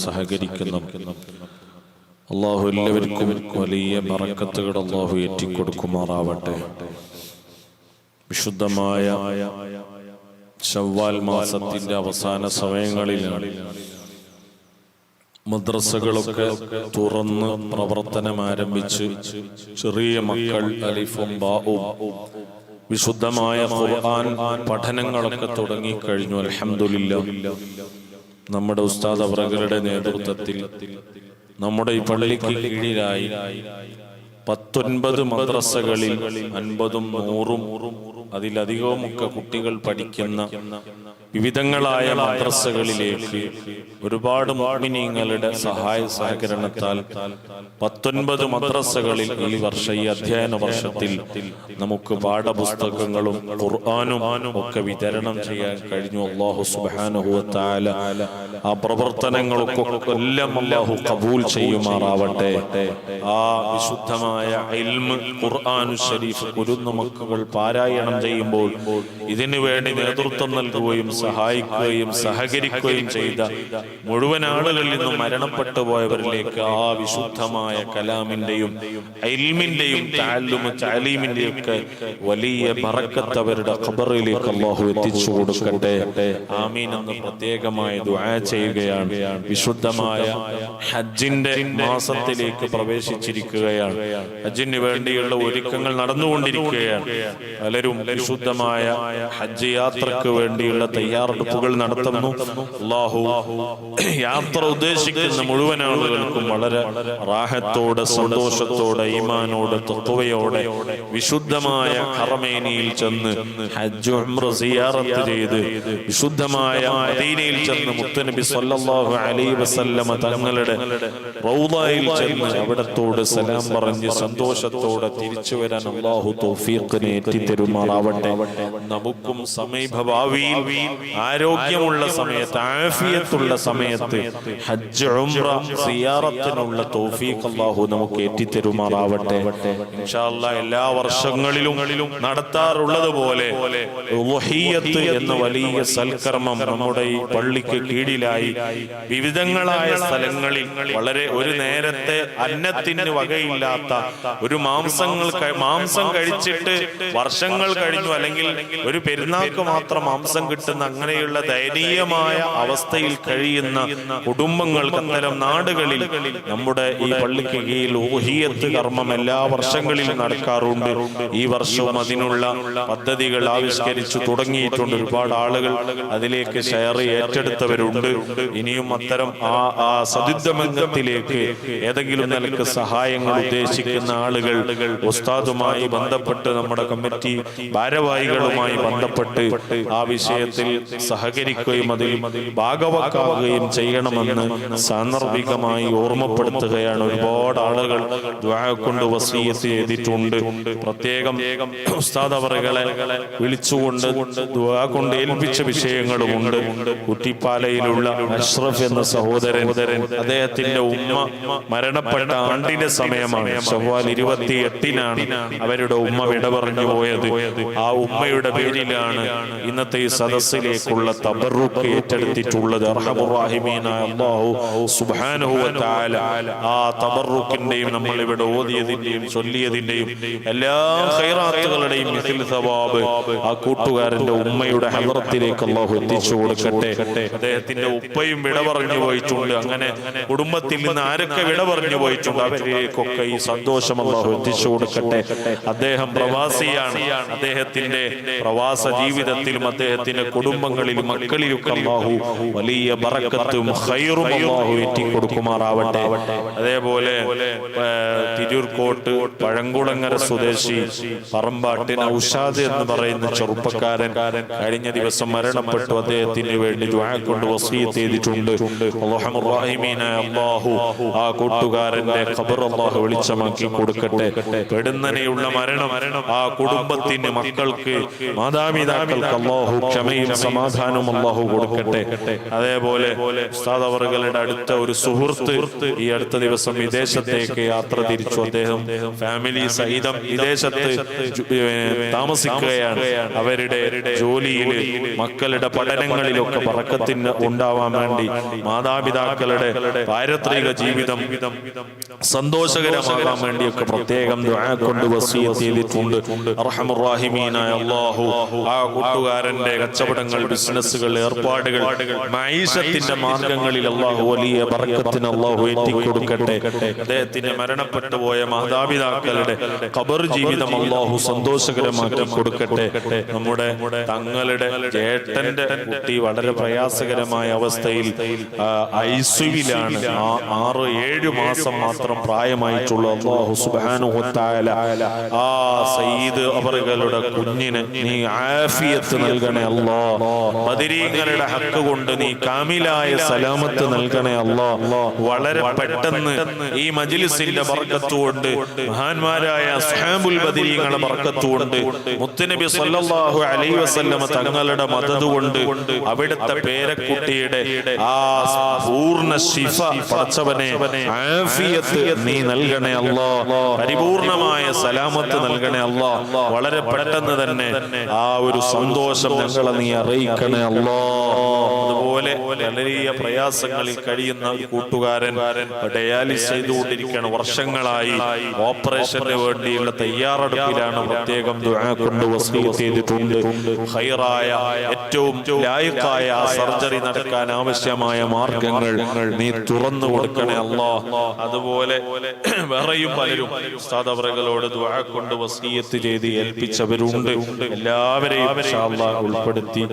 സഹകരിക്കുന്ന അല്ലാഹു എല്ലാവർക്കും വലിയ ബറക്കത്തുകൾ അല്ലാഹു ഏറ്റിക്കൊടുക്കുമാറാവട്ടെ. വിശുദ്ധമായ ശവ്വാൽ മാസത്തിന്റെ അവസാന സമയങ്ങളിലാണ് മദ്രസകളൊക്കെ തുറന്ന് പ്രവർത്തനം ആരംഭിച്ച് ചെറിയ മക്കൾ അലിഫും ബാഉം വിശുദ്ധമായ ഖുർആൻ പഠനങ്ങളൊക്കെ തുടങ്ങിക്കഴിഞ്ഞു. അൽഹംദുലില്ലാഹ്. നമ്മുടെ ഉസ്താദ് അവറുകളുടെ നേതൃത്വത്തിൽ നമ്മുടെ ഈ പള്ളിക്ക് കീഴിലായി 19 മദ്രസകളിൽ 50ഉം 100ഉം അതിലധികവുമൊക്കെ കുട്ടികൾ പഠിക്കുന്ന വിവിധങ്ങളായ മദ്രസകളിലേക്ക് ഒരുപാട് മുഅ്മിനീങ്ങളുടെ സഹായ സഹകരണത്താൽ 19 മദ്രസകളിൽ ഈ അധ്യയന വർഷത്തിൽ നമുക്ക് പാഠപുസ്തകങ്ങളും ഖുർആനും ഒക്കെ വിതരണം ചെയ്യാൻ കഴിഞ്ഞു. അല്ലാഹു സുബ്ഹാനഹു വ തആല ആ പ്രവർത്തനങ്ങളൊക്കെ എല്ലാം അല്ലാഹു ഖബൂൽ ചെയ്യുമാറാവട്ടെ. ആ വിശുദ്ധമായ ഇൽമ് ഖുർആനു ശരീഫ് കുരുന്നു മക്കൾ പാരായണം ചെയ്യുമ്പോൾ ഇതിനു വേണ്ടി നേതൃത്വം നൽകുകയും സഹായിക്കുകയും സഹകരിക്കുകയും ചെയ്ത മുഴുവൻ ആളുകളിൽ നിന്നും മരണപ്പെട്ടു പോയവരിലേക്ക് ആ വിശുദ്ധമായ കലാമിന്റെയും ഇൽമിന്റെയും തഅലീമിന്റെയും ഒക്കെ വലിയ ബറക്കത്ത് അവരുടെ ഖബറിലേക്ക് അല്ലാഹു എത്തിച്ചു കൊടുക്കട്ടെ. ആമീൻ എന്ന് പ്രത്യേകമായി ദുആ ചെയ്യുകയാണ്. വിശുദ്ധമായ ഹജ്ജിന്റെ മാസത്തിലേക്ക് പ്രവേശിച്ചിരിക്കുകയാണ്. ഹജ്ജിന് വേണ്ടിയുള്ള ഒരുക്കങ്ങൾ നടന്നുകൊണ്ടിരിക്കുകയാണ്. പലരും വിശുദ്ധമായ ഹജ്ജ് യാത്രക്ക് വേണ്ടിയുള്ള തയ്യാറെടുപ്പുകൾ നടത്തുന്നു. അല്ലാഹു യാത്ര ഉദ്ദേശിക്കുന്ന മുഴുവൻ ആളുകൾക്കും വളരെ റാഹത്തോടെ സന്തോഷത്തോടെ ഈമാനോടെ തഖ്വയോടെ വിശുദ്ധമായ ഹറമൈനിൽ ചെന്ന് ഹജ്ജ് ഉംറ സിയാറത്ത് ചെയ്ത് വിശുദ്ധമായ മദീനയിൽ ചെന്ന് മുത്തുനബി സല്ലല്ലാഹു അലൈഹി വസല്ലമ തങ്ങളുടെ റൗളയിൽ ചെന്ന് അവിടത്തോട് സലാം പറഞ്ഞ് സന്തോഷത്തോടെ തിരിച്ചു വരാൻ അല്ലാഹു തൗഫീഖിനെ ഏറ്റിത്തരുമാറാവട്ടെ. നമുക്കും സമീപഭാവിയിൽ ആരോഗ്യമുള്ള സമയത്ത് ആഫിയത്തുള്ള സമയത്ത് ഹജ്ജ് ഉംറ സിയാറത്തിനുള്ള തൗഫീഖ് അല്ലാഹു നമുക്ക് ഏറ്റിത്തരുമാറാവട്ടെ. ഇൻഷാ അല്ലാഹ് എല്ലാ വർഷങ്ങളിലും നടത്താറുള്ളത് പോലെ ഉളുഹിയ്യത്ത് എന്ന വലിയ സൽക്കർമ്മം നമ്മുടെ ഈ പള്ളിക്ക് കീഴിലായി വിവിധങ്ങളായ സ്ഥലങ്ങളിൽ വളരെ ഒരു നേരത്തെ അന്നത്തിന് വകയില്ലാത്ത ഒരു മാംസം കഴിച്ചിട്ട് വർഷങ്ങൾ കഴിഞ്ഞു അല്ലെങ്കിൽ ഒരു പെരുന്നാൾക്ക് മാത്രം മാംസം കിട്ടുന്ന അങ്ങനെയുള്ള ദയനീയമായ അവസ്ഥയിൽ കഴിയുന്ന കുടുംബങ്ങൾക്ക് അത്തരം നാടുകളിൽ നമ്മുടെ ഈ പള്ളിക്ക് കീഴിൽ ഉളുഹിയ്യത്ത് കർമ്മം എല്ലാ വർഷങ്ങളിലും നടക്കാറുണ്ട്. ഈ വർഷവും അതിനുള്ള പദ്ധതികൾ ആവിഷ്കരിച്ചു തുടങ്ങിയിട്ടുണ്ട്. ഒരുപാട് ആളുകൾ അതിലേക്ക് ഷെയർ ഏറ്റെടുത്തവരുണ്ട്. ഇനിയും അത്തരം ആ സദുദ്യമംഗത്തിലേക്ക് ഏതെങ്കിലും നിലക്ക് സഹായങ്ങൾ ഉദ്ദേശിക്കുന്ന ആളുകൾ ഉസ്താദുമായി ബന്ധപ്പെട്ട് നമ്മുടെ കമ്മിറ്റി ഭാരവാഹികളുമായി ബന്ധപ്പെട്ട് ആ വിഷയത്തിൽ സഹകരിക്കുകയും അതിൽ ഭാഗവാക്കാവുകയും ചെയ്യണമെന്ന് സാന്ദർഭികമായി ഓർമ്മപ്പെടുത്തുകയാണ്. ഒരുപാട് ആളുകൾ ദുആ കൊണ്ട് വസിയത്ത് ചെയ്തിട്ടുണ്ട്. പ്രത്യേകം ഉസ്താദ് അവറുകളെ വിളിച്ചുകൊണ്ട് ദുആ കൊണ്ട് ഏൽപ്പിച്ച വിഷയങ്ങളുമുണ്ട്. കുറ്റിപ്പാലയിലുള്ള അഷ്റഫ് എന്ന സഹോദരൻ, അദ്ദേഹത്തിന്റെ ഉമ്മ മരണപ്പെട്ട ആണ്ടിന്റെ സമയമാണ്. ശവ്വാൽ 28-നാണ് അവരുടെ ഉമ്മ വിട പറഞ്ഞു പോയത്. ആ ഉമ്മയുടെ പേരിലാണ് ഇന്നത്തെ ഈ സദസ്സിലേക്കുള്ള തബറുക്ക് ഏറ്റെടുത്തിട്ടുള്ളത്. അർഹമുർ റഹീമീനായ അല്ലാഹു സുബ്ഹാനഹു വ തആല ആ തബറുക്കിന്റെയും നമ്മൾ ഇവിടെ ഓതിയതിന്റെയും ചൊല്ലിയതിന്റെയും എല്ലാ ഖൈറാത്തുകളുടെയും മിസ്ൽ സവാബ് ആ കൂട്ടുകാരന്റെ ഉമ്മയുടെ ഹളറത്തിലേക്ക് അല്ലാഹു എത്തിച്ചു കൊടുക്കട്ടെ. അദ്ദേഹത്തിന്റെ ഉപ്പയും വിട പറഞ്ഞു പോയിട്ടുണ്ട്. അങ്ങനെ കുടുംബത്തിൽ നിന്ന് ആരൊക്കെ വിട പറഞ്ഞു പോയിട്ടുണ്ട് അവരിലേക്കൊക്കെ ഈ സന്തോഷം അല്ലാഹു എത്തിച്ചു കൊടുക്കട്ടെ. അദ്ദേഹം പ്രവാസിയാണ്. അദ്ദേഹത്തിന്റെ പ്രവാസ ജീവിതത്തിലും അദ്ദേഹത്തിന്റെ കുടുംബങ്ങളിലും മക്കളിലൊക്കെ അല്ലാഹു വലിയ ബറക്കത്തും ഖൈറും അല്ലാഹു ഏറ്റിക്കൊടുക്കുമാറാവട്ടെ. അതേപോലെ തിരൂർക്കോട്ട് പഴങ്കുളങ്ങര സ്വദേശി പറമ്പാട്ടിൻ ഔഷാദ് എന്ന് പറയുന്ന ചെറുപ്പക്കാരൻ കഴിഞ്ഞ ദിവസം മരണപ്പെട്ടു. അദ്ദേഹത്തിന് വേണ്ടി ദുആ കൊണ്ട് വസിയത്ത് ചെയ്തിട്ടുണ്ട്. അർഹമുർ റഹീമീനായ അല്ലാഹു ആ കൂട്ടുകാരന്റെ ഖബർ അല്ലാഹു വെളിച്ചമാക്കി കൊടുക്കട്ടെ. പെടുന്നനെയുള്ള മരണം ആ കുടുംബത്തിന് മക്കൾക്ക് മാതാപിതാക്കൾക്ക് അല്ലാഹു ക്ഷമയും സമാധാനവും അല്ലാഹു കൊടുക്കട്ടെ. അതേപോലെ ഉസ്താദ് അവറുകളുടെ അടുത്ത ഒരു സുഹൃത്ത് ഈ അടുത്ത ദിവസം വിദേശത്തേക്ക് യാത്ര തിരിച്ചു. അദ്ദേഹം ഫാമിലി സഹിതം വിദേശത്ത് താമസിക്കുകയാണ്. അവരുടെ ജോലിയിൽ, മക്കളുടെ പഠനങ്ങളിലൊക്കെ ബറക്കത്തിന് ഉണ്ടാവാൻ വേണ്ടി, മാതാപിതാക്കളുടെ പാരത്രിക ജീവിതം സന്തോഷകരമാകാൻ വേണ്ടിയൊക്കെ പ്രത്യേകം ദുആ കൊണ്ട് വസിയത്ത് ചെയ്തിട്ടുണ്ട്. അർഹമർ റഹീമീനായ അല്ലാഹു ആ കൂട്ടുകാരന്റെ കച്ചവടങ്ങൾ, ബിസിനസ്സുകൾ, ഏർപ്പാടുകൾ, മഈശത്തിന്റെ മാർഗങ്ങളിൽ അല്ലാഹു വലിയ ബറക്കത്തിന് അല്ലാഹു ഏറ്റിക്കൊടുക്കട്ടെ. അദ്ദേഹത്തിന് മരണപ്പെട്ടു പോയ മാതാപിതാക്കളുടെ ഖബർ ജീവിതം അല്ലാഹു സന്തോഷകരമാക്കി കൊടുക്കട്ടെ. നമ്മുടെ തങ്ങളുടെ ജേട്ടന്റെ കുട്ടി വളരെ പ്രയാസകരമായ അവസ്ഥയിൽ ഐസിയുവിലാണ്. 6-7 മാസം മാത്രം പ്രായമായിട്ടുള്ള അല്ലാഹു സുബ്ഹാനഹു വ തആല ആ സയ്യിദ് അവറുകളുടെ കുഞ്ഞിന് നീ ആഫിയത്ത് നൽകണേ അല്ലാഹ്. ബദരീങ്ങളുടെ ഹക്ക് കൊണ്ട് നീ കാമിലായ സലാമത്ത് നൽകണേ അല്ലാഹ്. വളരെ പെട്ടെന്ന് ഈ മജ്ലിസിന്റെ ബർക്കത്ത് കൊണ്ട്, മഹാന്മാരായ അസ്ഹാബുൽ ബദരീങ്ങളുടെ ബർക്കത്ത് കൊണ്ട്, മുത്തുനബി സല്ലല്ലാഹു അലൈഹി വസല്ലമ തങ്ങളുടെ മദദ് കൊണ്ട്, അവിടുത്തെ പേരക്കുട്ടിയുടെ ആ പൂർണ്ണ ശിഫ പടച്ചവനെ ആഫിയത്ത് നീ നൽകണേ അല്ലാഹ്. പരിപൂർണമായ സലാമത്ത് നൽകണേ അല്ലാഹ്. വളരെ പെട്ടെന്ന് തന്നെ ആ ഒരു സന്തോഷം ഞങ്ങളെ നീ അറിയിക്കണേ അല്ലാഹ്. അതുപോലെ വലിയ പ്രയാസങ്ങളിൽ കഴിയുന്ന കൂട്ടുകാരൻ ഡയാലിസ് ചെയ്തുകൊണ്ടിരിക്കുകയാണ്. വർഷങ്ങളായി ഓപ്പറേഷന് വേണ്ടിയുള്ള തയ്യാറെടുപ്പിലാണ്. പ്രത്യേകം ദുആ കൊണ്ട് വസിയത്ത് ചെയ്തിട്ടുണ്ട്. ഖൈറായ, ഏറ്റവും ലായിഖായ ആ സർജറി നടക്കാൻ ആവശ്യമായ മാർഗങ്ങൾ നീ തുറന്നു കൊടുക്കണേ അല്ലാഹ്. അതുപോലെ വേറെയും പലരും ഉസ്താദ് അവറുകളോട് ദുആ കൊണ്ട് വസിയത്ത് ചെയ്ത് ഏൽപ്പിച്ചവരുണ്ട്. എല്ലാവരെയും ഇൻഷാ അല്ലാഹ് ഉൾപ്പെടുത്തി